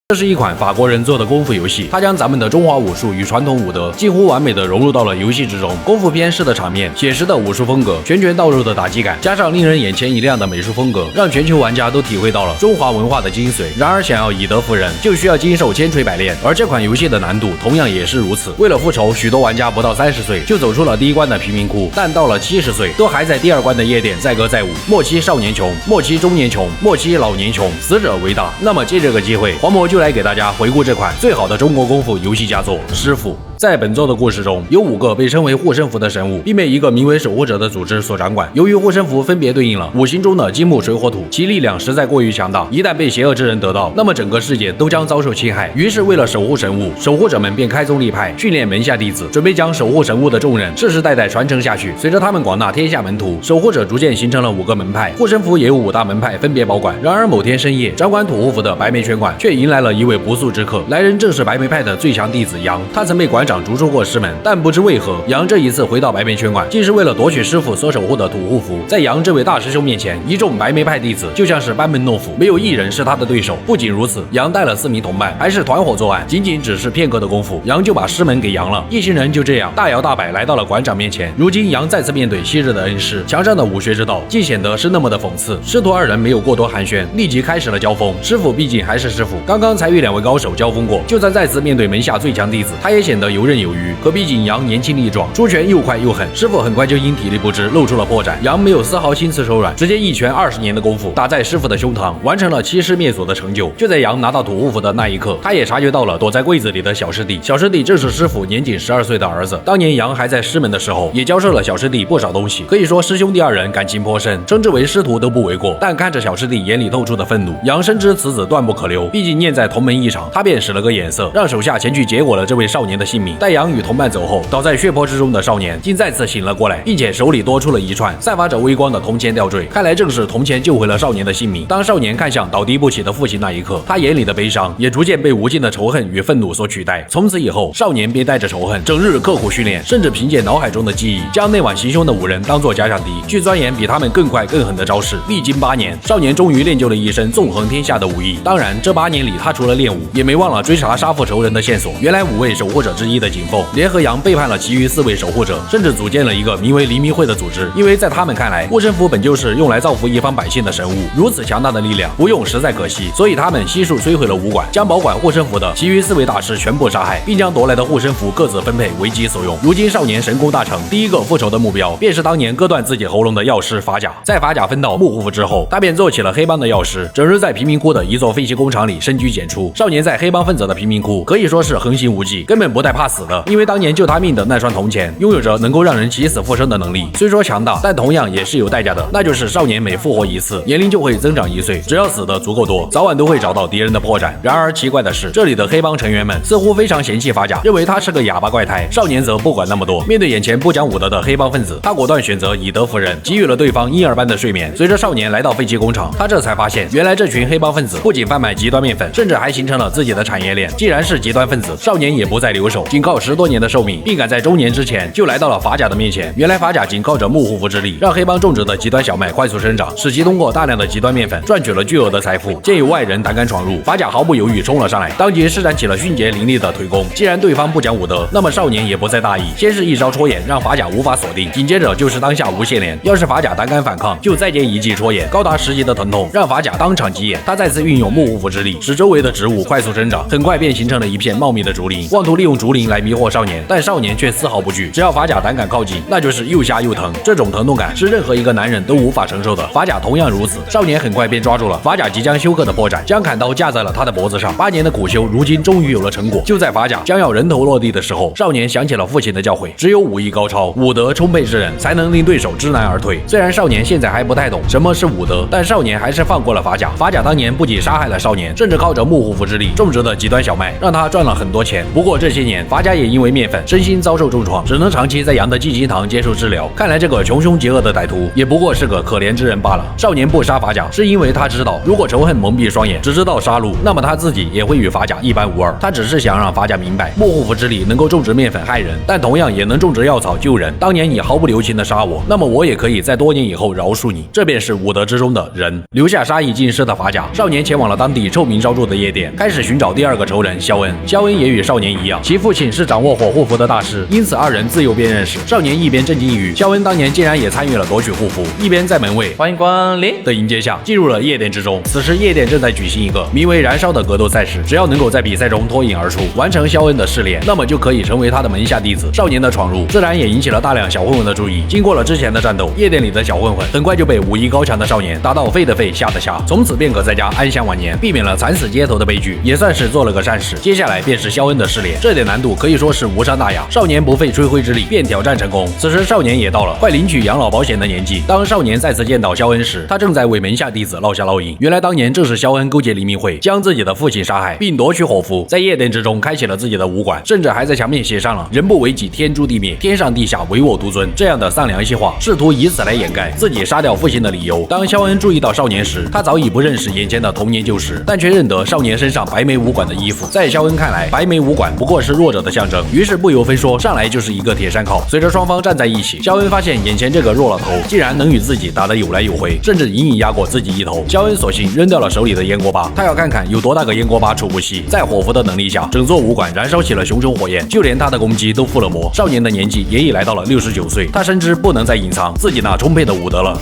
这是一款法国人做的功夫游戏，它将咱们的中华武术与传统武德近乎完美的融入到了游戏之中。功夫片式的场面、写实的武术风格、拳拳到肉的打击感，加上令人眼前一亮的美术风格，让全球玩家都体会到了中华文化的精髓。然而，想要以德服人，就需要经受千锤百炼，而这款游戏的难度同样也是如此。为了复仇，许多玩家不到30岁就走出了第一关的贫民窟，但到了70岁，都还在第2关的夜店载歌载舞。末期少年穷，末期中年穷，末期老年穷，死者为大。那么借这个机会，黄渤就来给大家回顾这款最好的中国功夫游戏佳作《师傅》。在本作的故事中，有5个被称为护身符的神物，并被一个名为守护者的组织所掌管。由于护身符分别对应了5行中的金木水火土，其力量实在过于强大，一旦被邪恶之人得到，那么整个世界都将遭受侵害。于是为了守护神物，守护者们便开宗立派训练门下弟子，准备将守护神物的重任世世代代传承下去。随着他们广纳天下门徒，守护者逐渐形成了5个门派，护身符也有5大门派分别保管。然而某天深夜，掌管土护符的白眉拳馆却迎来了一位不速之客，来人正是白眉派的最强弟子杨。他曾被馆长逐出过师门，但不知为何，杨这一次回到白眉拳馆，竟是为了夺取师傅所守护的土护符。在杨这位大师兄面前，一众白眉派弟子就像是班门弄斧，没有一人是他的对手。不仅如此，杨带了4名同伴，还是团伙作案。仅仅只是片刻的功夫，杨就把师门给扬了。一行人就这样大摇大摆来到了馆长面前。如今杨再次面对昔日的恩师，墙上的武学之道竟显得是那么的讽刺。师徒2人没有过多寒暄，立即开始了交锋。师傅毕竟还是师傅，刚刚才与2位高手交锋过，就算再次面对门下最强弟子，他也显得游刃有余。可毕竟杨年轻力壮，出拳又快又狠，师傅很快就因体力不支露出了破绽。杨没有丝毫心慈手软，直接一拳20年的功夫打在师傅的胸膛，完成了欺师灭祖的成就。就在杨拿到土护符的那一刻，他也察觉到了躲在柜子里的小师弟。小师弟正是师傅年仅12岁的儿子。当年杨还在师门的时候，也教授了小师弟不少东西，可以说师兄弟2人感情颇深，称之为师徒都不为过。但看着小师弟眼里透出的愤怒，杨深知此子断不可留，毕竟念在同门一场，他便使了个眼色，让手下前去结果了这位少年的性命。待杨与同伴走后，倒在血泊之中的少年竟再次醒了过来，并且手里多出了一串散发着微光的铜钱吊坠，看来正是铜钱救回了少年的性命。当少年看向倒地不起的父亲那一刻，他眼里的悲伤也逐渐被无尽的仇恨与愤怒所取代。从此以后，少年便带着仇恨，整日刻苦训练，甚至凭借脑海中的记忆，将那晚行凶的5人当作假想敌，去钻研比他们更快更狠的招式。历经8年，少年终于练就了一身纵横天下的武艺。当然，这8年里，他除了练武，也没忘了追查杀父仇人的线索。原来5位守护者之一的景凤联合杨背叛了其余4位守护者，甚至组建了一个名为黎明会的组织。因为在他们看来，护身符本就是用来造福一方百姓的神物，如此强大的力量不用实在可惜，所以他们悉数摧毁了武馆，将保管护身符的其余4位大师全部杀害，并将夺来的护身符各自分配为己所用。如今少年神功大成，第一个复仇的目标便是当年割断自己喉咙的药师法甲。在法甲分到木护符之后，他便做起了黑帮的药师，整日在贫民窟的一座废弃工厂里深居简出。少年在黑帮分子的贫民窟可以说是横行无忌，根本不带怕死的，因为当年救他命的那双铜钱拥有着能够让人起死复生的能力。虽说强大，但同样也是有代价的，那就是少年每复活一次，年龄就会增长1岁，只要死的足够多，早晚都会找到敌人的破绽。然而奇怪的是，这里的黑帮成员们似乎非常嫌弃法甲，认为他是个哑巴怪胎。少年则不管那么多，面对眼前不讲武德的黑帮分子，他果断选择以德服人，给予了对方婴儿般的睡眠。随着少年来到废弃工厂，他这才发现，原来这群黑帮分子不仅贩卖极端面粉，甚至还形成了自己的产业链。既然是极端分子，少年也不再留守，仅靠10多年的寿命，并赶在中年之前就来到了法甲的面前。原来法甲仅靠着木护符之力，让黑帮种植的极端小麦快速生长，使其通过大量的极端面粉赚取了巨额的财富。见有外人胆敢闯入，法甲毫不犹豫冲了上来，当即施展起了迅捷凌厉的腿功。既然对方不讲武德，那么少年也不再大意，先是一招戳眼，让法甲无法锁定，紧接着就是当下无限连。要是法甲胆敢反抗，就再接一记戳眼，高达10级的疼痛，让法甲当场急眼。他再次运用木护符之力，使周围的植物快速生长，很快便形成了一片茂密的竹林，妄图利用竹林来迷惑少年。但少年却丝毫不惧，只要法甲胆敢靠近，那就是又瞎又疼。这种疼痛感是任何一个男人都无法承受的，法甲同样如此。少年很快便抓住了法甲即将休克的破绽，将砍刀架在了他的脖子上。8年的苦修，如今终于有了成果。就在法甲将要人头落地的时候，少年想起了父亲的教诲，只有武艺高超、武德充沛之人，才能令对手知难而退。虽然少年现在还不太懂什么是武德，但少年还是放过了法甲。法甲当年不仅杀害了少年，甚至靠着木护符之力种植的极端小麦，让他赚了很多钱。不过这些年，法法甲也因为面粉身心遭受重创，只能长期在杨的静心堂接受治疗。看来这个穷凶极恶的歹徒也不过是个可怜之人罢了。少年不杀法甲，是因为他知道，如果仇恨蒙蔽双眼，只知道杀戮，那么他自己也会与法甲一般无二。他只是想让法甲明白，莫护符之力能够种植面粉害人，但同样也能种植药草救人。当年你毫不留情的杀我，那么我也可以在多年以后饶恕你。这便是武德之中的仁。留下杀意尽失的法甲，少年前往了当地臭名昭著的夜店，开始寻找第二个仇人肖恩。肖恩也与少年一样，其父亲是掌握火护符的大师，因此二人自幼便认识。少年一边震惊于肖恩当年竟然也参与了夺取护符，一边在门卫欢迎光临的迎接下进入了夜店之中。此时夜店正在举行一个名为燃烧的格斗赛事，只要能够在比赛中脱颖而出，完成肖恩的试炼，那么就可以成为他的门下弟子。少年的闯入自然也引起了大量小混混的注意。经过了之前的战斗，夜店里的小混混很快就被武艺高强的少年打到废的废，吓的吓，从此便可在家安享晚年，避免了惨死街头的悲剧，也算是做了个善事。接下来便是肖恩的试炼，这点难度可以说是无伤大雅。少年不费吹灰之力便挑战成功。此时少年也到了快领取养老保险的年纪。当少年再次见到肖恩时，他正在为门下弟子落下烙印。原来当年正是肖恩勾结黎明会，将自己的父亲杀害，并夺取火符，在夜店之中开启了自己的武馆，甚至还在墙面写上了“人不为己，天诛地灭，天上地下唯我独尊”这样的丧良气话，试图以此来掩盖自己杀掉父亲的理由。当肖恩注意到少年时，他早已不认识眼前的童年旧识，但却认得少年身上白眉武馆的衣服。在肖恩看来，白眉武馆不过是弱者的象征，于是不由分说，上来就是一个铁山靠。随着双方站在一起，肖恩发现眼前这个弱老头竟然能与自己打得有来有回，甚至隐隐压过自己一头。肖恩索性扔掉了手里的烟锅巴，他要看看有多大个烟锅巴出不息。在火符的能力下，整座武馆燃烧起了熊熊火焰，就连他的攻击都附了魔。少年的年纪也已来到了69岁，他深知不能再隐藏自己那充沛的武德了。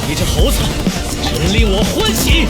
你这猴子，真令我欢喜！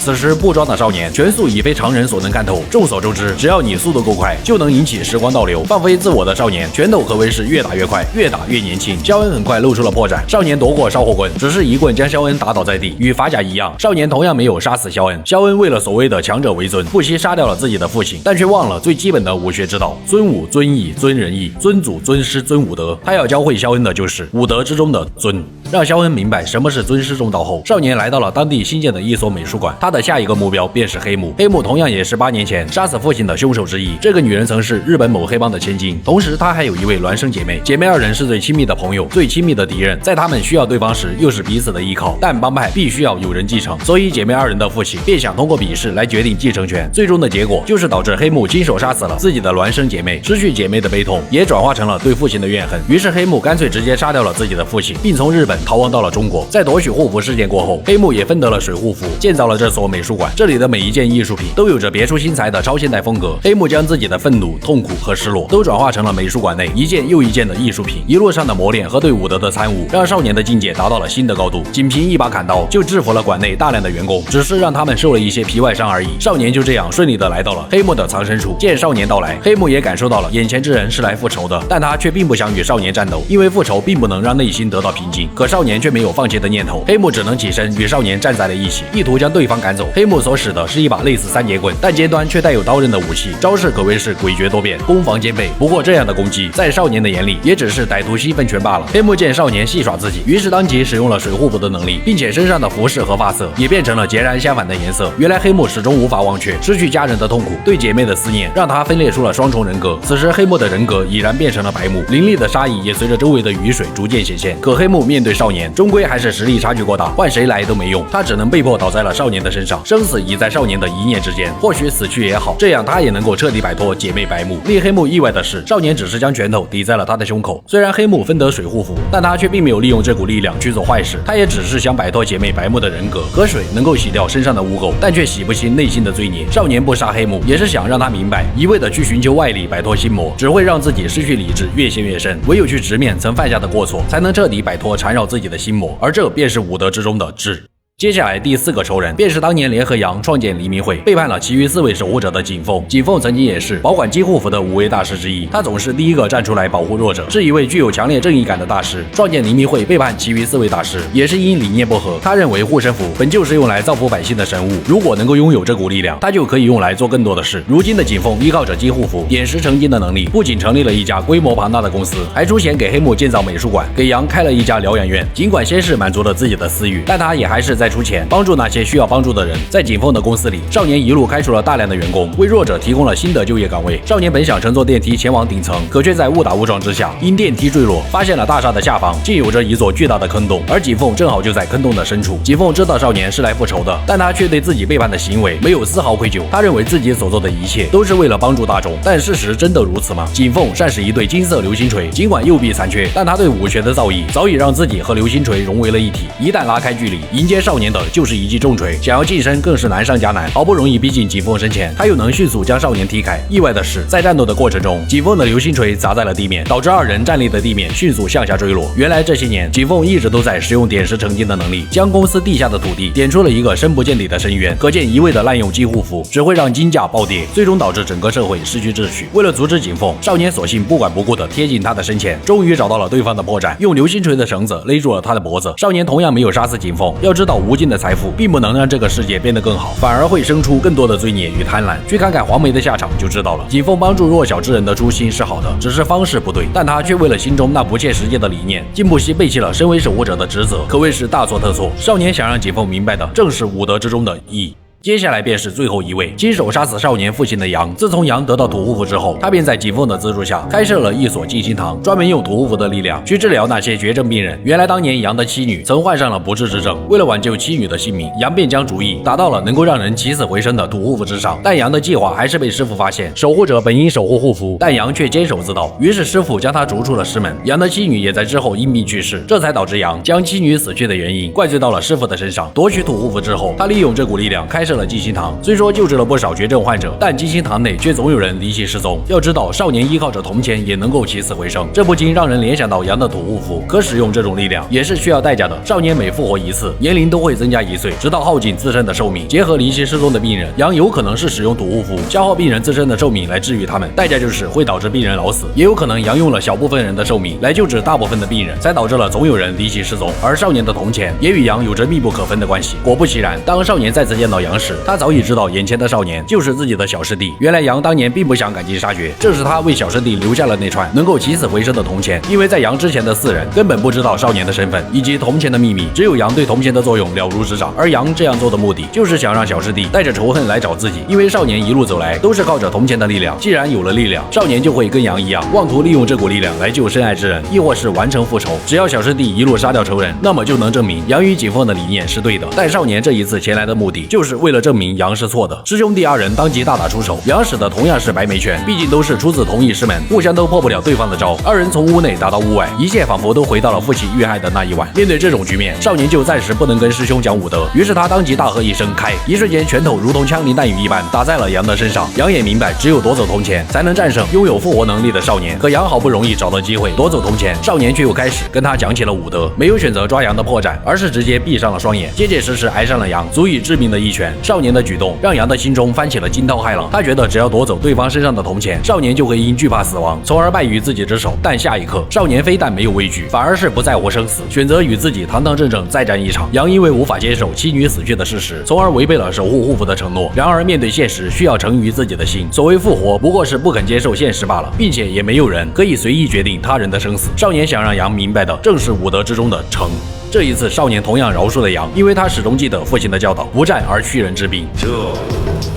此时布装的少年拳速已非常人所能看透。众所周知，只要你速度够快，就能引起时光倒流。放飞自我的少年，拳头可谓是越打越快，越打越年轻。肖恩很快露出了破绽，少年夺过烧火棍，只是一棍将肖恩打倒在地。与法甲一样，少年同样没有杀死肖恩。肖恩为了所谓的强者为尊，不惜杀掉了自己的父亲，但却忘了最基本的武学之道：尊武、尊义、尊仁义、尊祖、尊师、尊武德。他要教会肖恩的就是武德之中的尊。让肖恩明白什么是尊师重道后，少年来到了当地新建的一所美术馆。他的下一个目标便是黑木。黑木同样也是8年前杀死父亲的凶手之一。这个女人曾是日本某黑帮的千金，同时她还有一位孪生姐妹。姐妹二人是最亲密的朋友，最亲密的敌人。在他们需要对方时，又是彼此的依靠。但帮派必须要有人继承，所以姐妹二人的父亲便想通过比试来决定继承权。最终的结果就是导致黑木亲手杀死了自己的孪生姐妹，失去姐妹的悲痛也转化成了对父亲的怨恨。于是黑木干脆直接杀掉了自己的父亲，并从日本逃亡到了中国。在夺取护符事件过后，黑木也分得了水护符，建造了这所美术馆。这里的每一件艺术品都有着别出心裁的超现代风格。黑木将自己的愤怒、痛苦和失落都转化成了美术馆内一件又一件的艺术品。一路上的磨练和对武德的参悟，让少年的境界达到了新的高度。仅凭一把砍刀就制服了馆内大量的员工，只是让他们受了一些皮外伤而已。少年就这样顺利的来到了黑木的藏身处。见少年到来，黑木也感受到了眼前之人是来复仇的，但他却并不想与少年战斗，因为复仇并不能让内心得到平静。可少年却没有放弃的念头，黑木只能起身与少年站在了一起，意图将对方赶走。黑木所使的是一把类似三节棍，但尖端却带有刀刃的武器，招式可谓是诡谲多变，攻防兼备。不过这样的攻击在少年的眼里也只是歹徒兴奋拳罢了。黑木见少年戏耍自己，于是当即使用了水护符的能力，并且身上的服饰和发色也变成了截然相反的颜色。原来黑木始终无法忘却失去家人的痛苦，对姐妹的思念让他分裂出了双重人格。此时黑木的人格已然变成了白木，凌厉的杀意也随着周围的雨水逐渐显现。可黑木面对少年，终归还是实力差距过大，换谁来都没用，他只能被迫倒在了少年的身上。生死已在少年的一念之间，或许死去也好，这样他也能够彻底摆脱姐妹白木。令黑木意外的是，少年只是将拳头抵在了他的胸口。虽然黑木分得水护符，但他却并没有利用这股力量去做坏事，他也只是想摆脱姐妹白木的人格。河水能够洗掉身上的污垢，但却洗不清内心的罪孽。少年不杀黑木，也是想让他明白，一味的去寻求外力摆脱心魔，只会让自己失去理智，越陷越深。唯有去直面曾犯下的过错，才能彻底摆脱缠绕自己的心魔，而这便是武德之中的智。接下来第4个仇人便是当年联合杨创建黎明会，背叛了其余4位守护者的景凤。景凤曾经也是保管姬护符的5位大师之一，他总是第一个站出来保护弱者，是一位具有强烈正义感的大师。创建黎明会背叛其余4位大师，也是因理念不合。他认为护身符本就是用来造福百姓的神物，如果能够拥有这股力量，他就可以用来做更多的事。如今的景凤依靠着姬护符点石成金的能力，不仅成立了一家规模庞大的公司，还出钱给黑木建造美术馆，给杨开了一家疗养院。尽管先是满足了自己的私欲，但他也还是在来出钱帮助那些需要帮助的人。在景凤的公司里，少年一路开除了大量的员工，为弱者提供了新的就业岗位。少年本想乘坐电梯前往顶层，可却在误打误撞之下，因电梯坠落，发现了大厦的下方竟有着一座巨大的坑洞，而景凤正好就在坑洞的深处。景凤知道少年是来复仇的，但他却对自己背叛的行为没有丝毫愧疚。他认为自己所做的一切都是为了帮助大众，但事实真的如此吗？景凤善使一对金色流星锤，尽管右臂残缺，但他对武学的造诣早已让自己和流星锤融为了一体。一旦拉开距离，迎接少年的就是一记重锤，想要近身更是难上加难。好不容易逼近景凤身前，他又能迅速将少年踢开。意外的是，在战斗的过程中，景凤的流星锤砸在了地面，导致二人站立的地面迅速向下坠落。原来这些年，景凤一直都在使用点石成金的能力，将公司地下的土地点出了一个深不见底的深渊。可见一味的滥用金护符只会让金价暴跌，最终导致整个社会失去秩序。为了阻止景凤，少年索性不管不顾地贴近他的身前，终于找到了对方的破绽，用流星锤的绳子勒住了他的脖子。少年同样没有杀死景凤，要知道无尽的财富并不能让这个世界变得更好，反而会生出更多的罪孽与贪婪。去看看黄梅的下场就知道了。景凤帮助弱小之人的初心是好的，只是方式不对，但他却为了心中那不切实际的理念，竟不惜背弃了身为守护者的职责，可谓是大错特错。少年想让景凤明白的正是武德之中的义。接下来便是最后一位，亲手杀死少年父亲的杨。自从杨得到土护符之后，他便在景凤的资助下开设了一所静心堂，专门用土护符的力量去治疗那些绝症病人。原来当年杨的妻女曾患上了不治之症，为了挽救妻女的性命，杨便将主意打到了能够让人起死回生的土护符之上。但杨的计划还是被师傅发现，守护者本应守护护符，但杨却坚守自盗，于是师傅将他逐出了师门。杨的妻女也在之后因病去世，这才导致杨将妻女死去的原因怪罪到了师傅的身上。夺取土护符之后，他利用这股力量开设了静心堂，虽说救治了不少绝症患者，但静心堂内却总有人离奇失踪。要知道，少年依靠着铜钱也能够起死回生，这不禁让人联想到杨的土护符。可使用这种力量也是需要代价的。少年每复活一次，年龄都会增加1岁，直到耗尽自身的寿命。结合离奇失踪的病人，杨有可能是使用土护符消耗病人自身的寿命来治愈他们，代价就是会导致病人老死；也有可能杨用了小部分人的寿命来救治大部分的病人，才导致了总有人离奇失踪。而少年的铜钱也与杨有着密不可分的关系。果不其然，当少年再次见到杨时，他早已知道眼前的少年就是自己的小师弟。原来杨当年并不想赶尽杀绝，正是他为小师弟留下了那串能够起死回生的铜钱。因为在杨之前的4人根本不知道少年的身份以及铜钱的秘密，只有杨对铜钱的作用了如指掌。而杨这样做的目的，就是想让小师弟带着仇恨来找自己。因为少年一路走来都是靠着铜钱的力量，既然有了力量，少年就会跟杨一样，妄图利用这股力量来救深爱之人，亦或是完成复仇。只要小师弟一路杀掉仇人，那么就能证明杨与景凤的理念是对的。但少年这一次前来的目的，就是为了证明杨是错的。师兄弟2人当即大打出手，杨使的同样是白眉拳，毕竟都是出自同一师门，互相都破不了对方的招。2人从屋内打到屋外，一切仿佛都回到了父亲遇害的那一晚。面对这种局面，少年就暂时不能跟师兄讲武德，于是他当即大喝一声开，一瞬间拳头如同枪林弹雨一般打在了杨的身上。杨也明白，只有夺走铜钱才能战胜拥有复活能力的少年。可杨好不容易找到机会夺走铜钱，少年却又开始跟他讲起了武德，没有选择抓杨的破绽，而是直接闭上了双眼，结结实实挨上了杨足以致命的一拳。少年的举动让杨的心中翻起了惊涛骇浪，他觉得只要夺走对方身上的铜钱，少年就会因惧怕死亡，从而败于自己之手。但下一刻，少年非但没有畏惧，反而是不在乎生死，选择与自己堂堂正正再战一场。杨因为无法接受妻女死去的事实，从而违背了守护护符的承诺。然而面对现实，需要诚于自己的心。所谓复活，不过是不肯接受现实罢了，并且也没有人可以随意决定他人的生死。少年想让杨明白的，正是武德之中的诚。这一次，少年同样饶恕了杨，因为他始终记得父亲的教导：不战而屈人之兵。这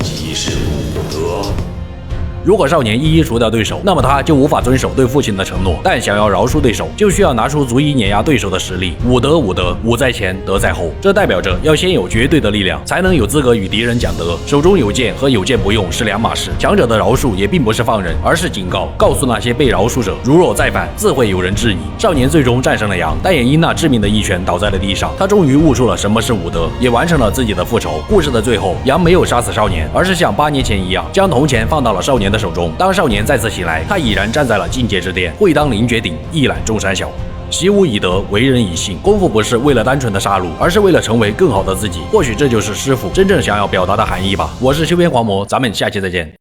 即是武德。如果少年一一除掉对手，那么他就无法遵守对父亲的承诺。但想要饶恕对手，就需要拿出足以碾压对手的实力。武德，武在前，德在后。这代表着要先有绝对的力量，才能有资格与敌人讲德。手中有剑和有剑不用是两码事。强者的饶恕也并不是放任，而是警告，告诉那些被饶恕者，如若再犯，自会有人质疑。少年最终战胜了杨，但也因那致命的一拳倒在了地上。他终于悟出了什么是武德，也完成了自己的复仇。故事的最后，杨没有杀死少年，而是像8年前一样，将铜钱放到了少年的手中。当少年再次醒来，他已然站在了境界之巅，会当凌绝顶，一览众山小。习武以德，为人以信。功夫不是为了单纯的杀戮，而是为了成为更好的自己。或许这就是师傅真正想要表达的含义吧。我是修边狂魔，咱们下期再见。